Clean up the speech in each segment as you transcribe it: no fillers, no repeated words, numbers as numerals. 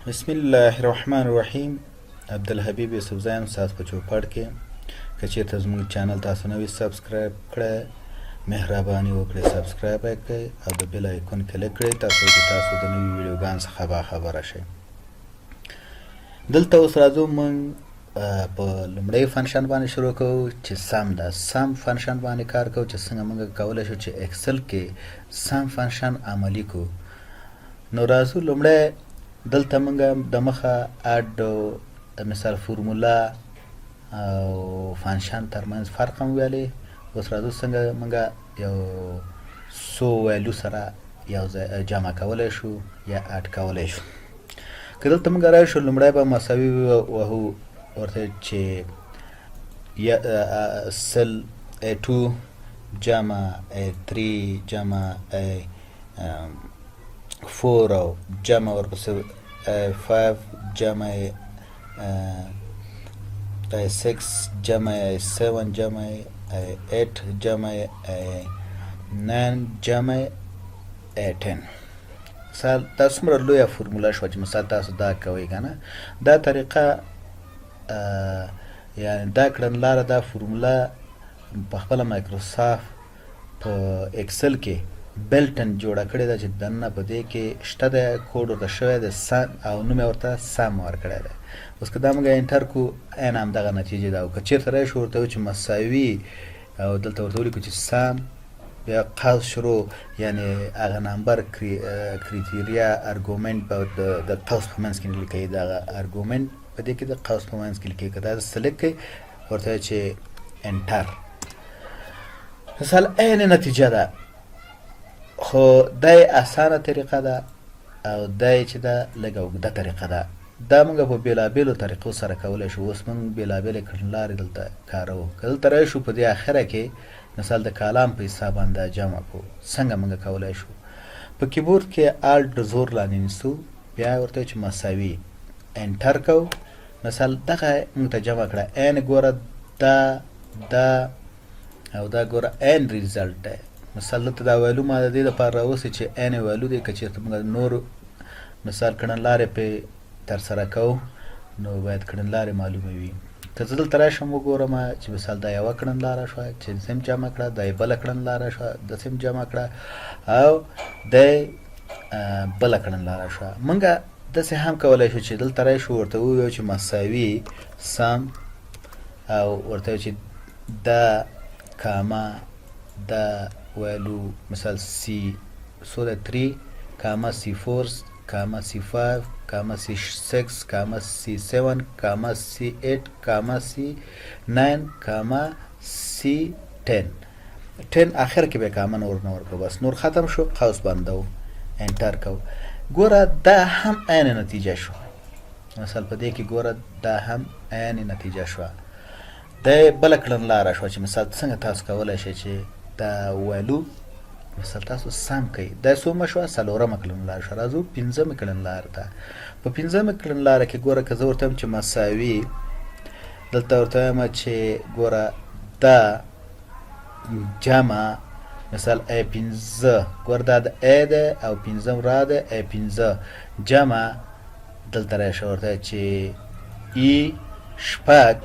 بسم الله الرحمن الرحیم. عبدالحبیب یوسفزی یم ستاسو په چوپړ کې. که چېرته زموږ چینل تاسو نه وي سبسکرایب کړی، مهرباني وکړئ سبسکرایب یې کړئ او د بیل آیکون کلیک کړئ ترڅو چې تاسو د نوي ویډیوګانو څخه باخبره شئ. دلته اوس راځو موږ په لومړی فنکشن باندې شروع کوو چې سم ده. سم فنکشن باندې کار کوو چې څنګه موږ کولی شو چې اکسل کې سم فنکشن عملي کوو. نو راځو لومړی دلته موږ د مخه اډ د مثال فورمولا او فنکشن ترمنځ فرق هم ویلی. اوس راځو څنګه موږ یو سو ویلو سره یو ځای جمع کولی شو یا اډ کولی شو. که دلته موږ راشو لومړی به مساوي وهو ورته چې سل A2 جمع A3 جمع A4 او جمع ورپسې A5 جمع A6 جمع A7 جمع A8 جمع A9 جمع A10. مثال دا څومره لویه فرموله شوه چې مثال تاسو دا کوئ که نه. دا طریقه یعنې دا کړنلاره دا فرموله په خپله مایکروسافت په اکسل کې بلټن جوړه کړې ده چې دننه په دې کې شته ده، کوډ ورته شوی دی او نوم یې ورته سم ورکړی دی. اوس که دا موږ انټر کړو عین همدغه نتیجې ده. او که چېرته راشو ورته وایو چې مساوي او دلته ورته ولیکو چې سم بیا قوس شروع یعنې هغه نمبر کریټیریا ارګومنټ به د قوس په منځ کې لیکئ. دغه ارګومنټ په دې کې د قوس په منځ کې لیکئ. که دا سلیکټ کړئ ورته وایو چې انټر. مثال عین نتیجه ده، خو دای اسانه طریقه ده او دای چې ده لږه اوږده طریقه ده. دا موږ په بېلابېلو طریقو سره کولی شو. اوس موږ بېلابېلې کړنلارې دلته کاروو. که دلته راشو په دې اخره کې مثال د کالم په حساب باندې جمع کړو، څنګه موږ کولی شو؟ په کیبورډ کې الټ د زور لاندې نیسو، بیا ورته چې مساوي انټر کوو. مثال دغه موږ ته جمع کړه عین ګوره دا او دا ګوره عین ریزلټ دی. مثال دلته دا ویلو ما د دې دپاره راوستې چې عین ویلو دی. که چېرته موږ نور مثال کړنلارې پرې ترسره کوو نو باید کړنلارې معلومه وي. که زه دلته راشم وګورم چې مثال دا یوه کړنلاره شوه چې سیم جمع کړه، دا یې بله کړنلاره شوه د سیم جمع کړه، او دی بله کړنلاره شوه. موږ داسې هم کولی شو چې دلته راشو ورته ووایو چې مساوي سم او ورته وایو چې دا کاما دا ویلو مثال سی سو ده 3 کاما C4 کاما C5 کاما C6 کاما C7 کاما C8 کاما C9 کاما C10 آخر کې به کاما نور نه ورکو. بس نور ختم شو، قوس بندو انټر کو. ګوره دا هم عین نتیجه شو. مثال په دې کې ګوره دا هم عین نتیجه شو. دا بله کړنلاره شوه چې مثال څنګه تاسو کولی شئ چې دا ویلو مثال تاسو سم کوئ. دا څومره شوه؟ څلورمه کړنلاره شوه. راځو پنځمه کړنلاره ته. په پنځمه کړنلاره کې ګوره که زه ورته وایم چې مساوي دلته ورته وایم چې ګوره دا جمع مثال A15 ګوره دا د A دی او پنځم را دی A15 جمع دلته راشه ورته چې E شپږ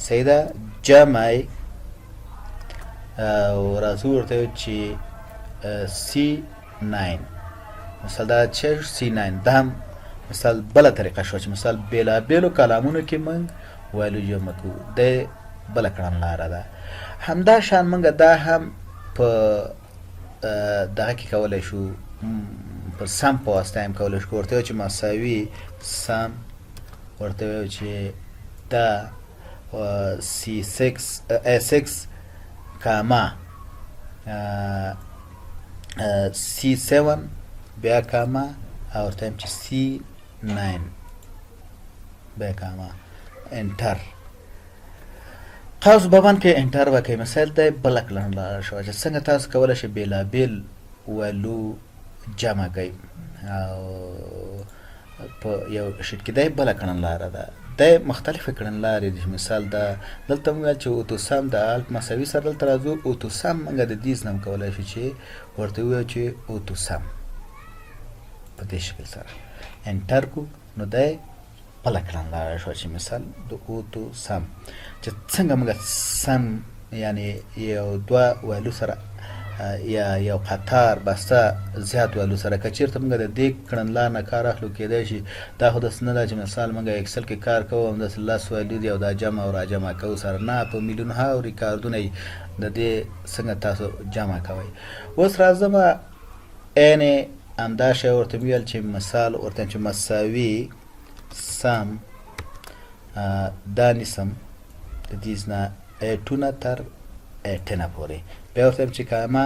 صحیح ده جمع او راځو ورته وایو چې C9 مثال دا چې C9 دا هم مثال بله طریقه شوه چې مثال بېلابېلو کلامونو کې موږ ویلو جمع کوو. دا بله کړنلاره ده. همدا شان موږ دا هم په دغه کې کولی شو، په سم په واسطه هم کولی شو. ورته وایو چې مساوي سم ورته وایو چې دا A6 کاما C7 بیا کاما او ورته وایم چې C9 بیا کاما انټر. قوس ببند کې انټر وکړئ. مثال دی بله کړنلاره شوه چې څنګه تاسو کولی شئ بېلابېل ویلو جمع کړئ او په یو شیټ کې دی بله کړنلاره ده. دا مختلفې کړنلارې دي. مثال دا دلته موږ ویل چې اوتوسم د الټ مساوي سره دلته راځو اوتوسم موږ د دې نه هم کولی شو چې ورته ووایو چې اوتوسم په دې شکل سره انټر کو نو دی بله کړنلاره شوه چې مثال د اوتو سم چې څنګه موږ سم یعنې یو دوه ویلو سره یا یو قطار بسته زیات ویلو سره که چېرته موږ د دې کړنلار نه کار اخلو کیدای شي دا خو داسې نه ده چې مثال موږ اکسل کې کار کوو همداسې 10 ویلو دي او دا جمع او راجمع کوو سره نه په میلیونها ریکاردونه یې د دې څنګه تاسو جمع کوئ اوس راځم یعنې همدا شی ورته ویل چې مثال ورته چې مساوي سم دا نیسم د دې نه 8 نه تر 10 پورې بیا ورته چې کامه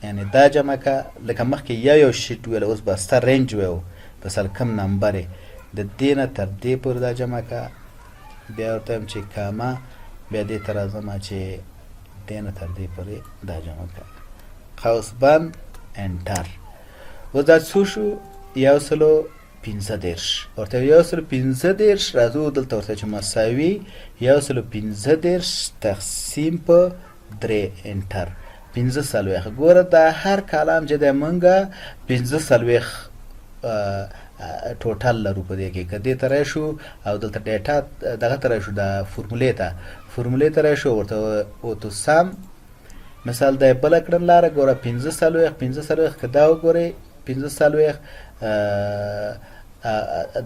یعنی دا جمع که لکه مخکې یو شیټ ویل اوس بسته رینج ویو مثال کم نمبر د دې نه تر دې پورې دا جمع که بیا ورته چې کامه بیا دې ته راځم چې دې نه تر دې پورې دا جمع که قوس بند انټر اوس دا څو شو 115 ورته 115 راځو دلته ورته چې مساوي 115 تقسیم په 3 انټر 15 ګوره دا هر کالم چې د مونږه 15 ټوټل لرو په دې کې کدی تر شو او دلته ډیټا دغه تر شو د فورمولې تر شو ورته اوتو سم مثال د بل کړنلار ګوره 15 کدا وګورئ 15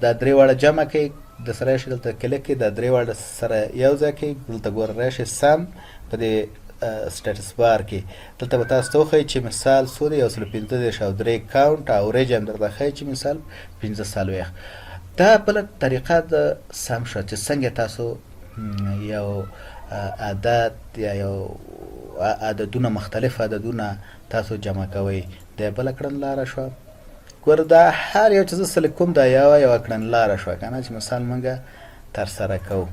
دا درې واړه جمع کوي د سره شي دلته کلیک کې د درې واړه سره یو ځای کې دلته ګوره راشي سم په دې سټیټس بار کې دلته به تاسو ته وښایي چې مثال څو دی 115 او 3 کاونټ اوریج هم درته ښایي چې مثال 15 دا بله طریقه د سم شوه چې څنګه تاسو یو عدد یا یو عددونه مختلف عددونه تاسو جمع کوئ دا بله کړنلاره شوه ګوره دا هر یو چې زه سلیکټ کوم دا یوه کړنلاره شوه که نه چې مثال موږ ترسره کوو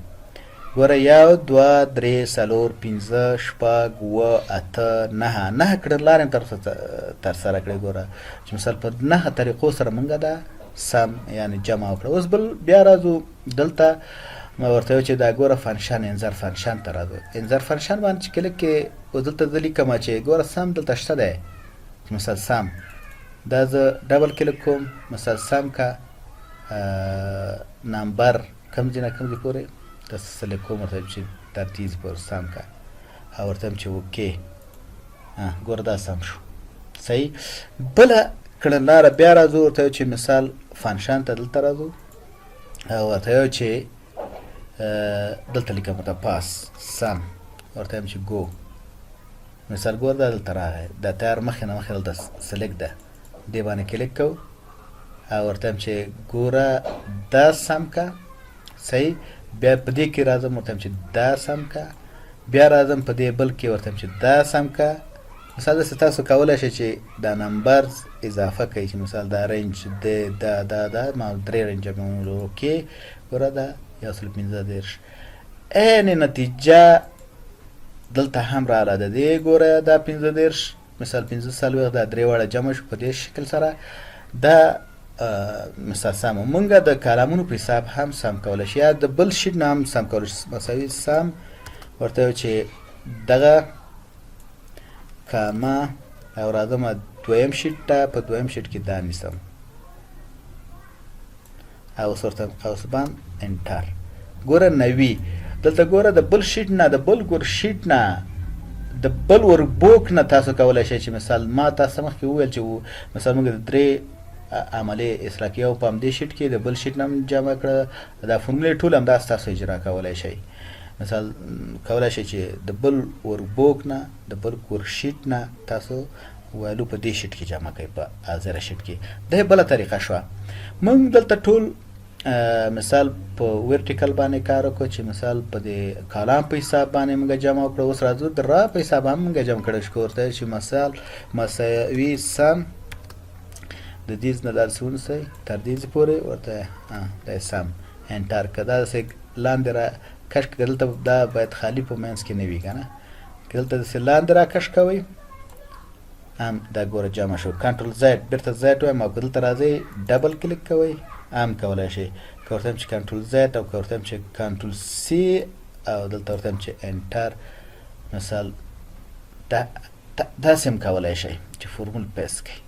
ګوره 1 2 3 4 5 6 7 8 9 کړنلارې هم ترسره کړې ګوره چې مثال په 9 طریقو سره موږ دا سم یعنی جمع وکړه اوس بل بیا راځو دلته ما ورته ویل چې دا ګوره فنکشن انظر فنکشن ته راځو انظر فنکشن باندې چې کلیک کې اوس دلته زه لیکم چې ګوره سم دلته شته دی مثال سم دا زه ډبل کلیک کوم مثال سم که نمبر کم ځای نه کم ځای پورې تاسو سلیکټ کوم ورته چې ترتیب پر سم که او ورته چې اوکې ګوره دا سم شو صحیح بله کړنلاره بیا راځو ورته چې مثال فنکشن ته دلته راځو او ورته چې دلته لیکم ورته پاس سم ورته چې ګو مثال ګوره دا دلته راغی دا تیار مخکې نه مخکې دلته سلیکټ ده دې باندې کلیک کوو او ورته چې ګوره دا سم که صحیح بیا په دې کې راځم ورته چې دا سم که بیا راځم په دې بل کې ورته چې دا سم که مثال داسې تاسو کولی شئ چې دا نمبر اضافه کوئ چې مثال دا رینج دا ما 3 رینج مې اوکې ګوره دا 115 عین نتیجه دلته هم راغله د دې ګوره دا 15 مثال 15 دا درې واړه جمع شو په دې شکل سره دا مثال سم مونږ د کالمونو په حساب هم سم کولی شي یا د بل شیټ نه هم سم کولی شي مساوي سم ورته چې دغه کامه او راځم دویم شیټ ته په دویم شیټ کې دا نیسم او ورته قوس بند انټر ګوره 90 دلته ګوره د بل شیټ نه د بل ګور شیټ نه د بل ورک بوک نه تاسو کولی شئ چې مثال ما تاسو مخکې وویل چې مثال موږ د 3 عملي اصلاح کې یو په همدې شیټ کې د بل شیټ نه هم جمع کړه دا فورمولې ټول همداسې تاسو اجرا کولی شئ مثال کولی شئ چې د بل ورک بوک نه د بل ورک شیټ نه تاسو ویلو په دې شیټ کې جمع کوئ په حاضره شیټ کې دا بله طریقه شوه موږ دلته ټول مثال په ورټیکل باندې کار وکړو چې مثال په دې کالم په حساب باندې موږ جمع وکړو اوس راځو د را په حساب هم موږ جمع کړی شو ورته چې مثال مساوي سم د دې نه داسې ونیسئ تر دې پورې ورته دا سم انټر که داسې لاندې را کش کړئ دلته دا باید خالي په منځ کې نه وي که نه که دلته داسې لاندې را کش کوئ هم دا ګوره جمع شو کنټرول زیډ بیرته زیډ وایم او که دلته راځئ ډبل کلیک کوئ هم کولی شئ که ورته چې کنټرول زیډ او که ورته چې کنټرول سی او دلته ورته چې انټر مثال داسې هم کولی شئ چې فورمول پیسټ کړئ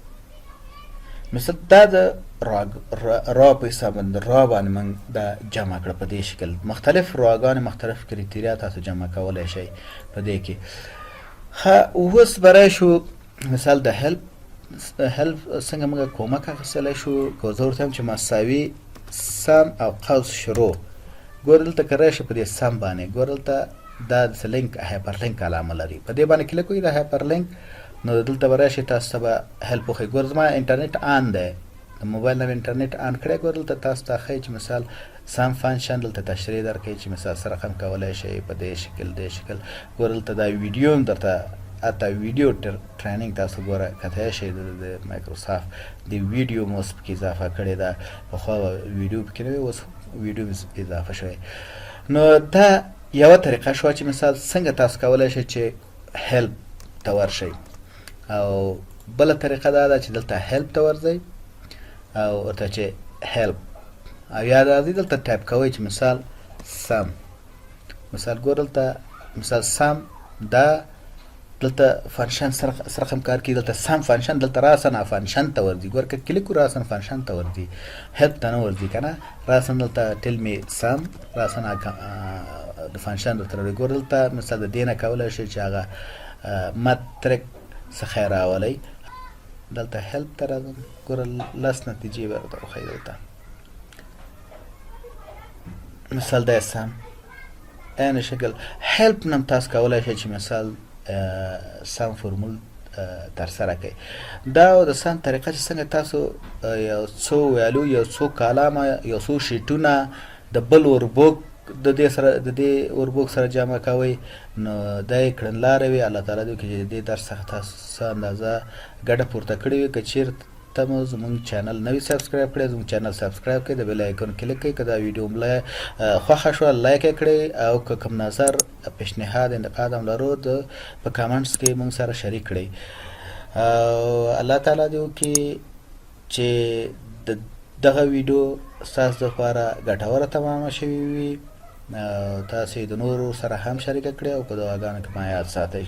مثال دا د را په حساب باندې را باندې موږ دا جمع کړه په دې شکل مختلف راګانې مختلف کریټیریا تاسو جمع کولی شئ په دې کې. ښه اوس برای شو مثال د هلپ څنګه موږ کومک اخیستلی شو که زه ورته وایم چې مساوي سم او قوس شروع ګوره دلته که راشي په دې سم باندې ګوره دلته دا داسې لینک هایپر لینک علامه لري په دې باندې کلیک کوئ د هایپر لینک نو دلته به راشي تاسو ته به هلپ وښیي. ګوره زما انټرنیټ آن دی د موبایل نه مې انټرنیټ آن کړی ګوره دلته تاسو ته ښیي چې مثال سم فنکشن دلته تشریح درکوي چې مثال سره رقم کولی شئ په دې شکل دې شکل. ګوره دلته دا ویډیو هم درته حتی ویډیو ټریننګ تاسو ګوره کتلی شئ د مایکروسافټ د ویډیو مو اوس پکې اضافه کړې ده پخوا ویډیو پکې نه وی اوس ویډیو اضافه شوی. نو دا یوه طریقه شوه چې مثال څنګه تاسو کولی شئ چې هلپ ته ورشئ او بله طریقه دا ده چې دلته هلپ ته ورځئ او ورته چې هلپ او یا راځئ دلته ټایپ کوئ چې مثال سم مثال ګوره دلته مثال سم دا دلته فنکشن سره هم کار کوي دلته سم فنکشن دلته راسن فنکشن ته ورځي ګوره که کلیک وکړو راسن فنکشن ته ورځي هلپ ته نه ورځي که نه راسن دلته ټیل می سم راسن د فنکشن درته راوړي. ګوره دلته مثال د دې نه کولی شئ چې هغه مترک څخه یې راولئ دلته هلپ ته راځم ګوره لس نتیجې به راته وښیي دلته مثال دا یې سم عین شکل هلپ نه هم تاسو کولی شئ چې مثال سم فرمول ترسره کړئ. دا د سم طریقه چې څنګه تاسو یو څو ویالو یو څو کالامه یو څو شیټونه د بل وربوک د دې سره د دې وربوک سره جمع کوئ نو دا یې کړنلاره وي. الله تعالی دې وکړي چې د دې درس څخه تاسو څه اندازه ګټه پورته کړې وي. که چېرته مو زموږ چینل نه وي سبسکرایب کړی زموږ چینل سبسکرایب کړئ د بیل آیکن کلیک کړئ. که دا ویډیو مو خوښه شوه لایک یې کړئ او که کوم نظر پیشنهاد انتقاد هم لرو په کامنټس کې موږ سره شریک کړئ. الله تعالی دې وکړي چې دغه ویډیو ستاسو لپاره ګټوره تمامه شوې وي تاسو د نورو سره هم شریک کړئ او په دعاګانو کې ما یاد ساتئ.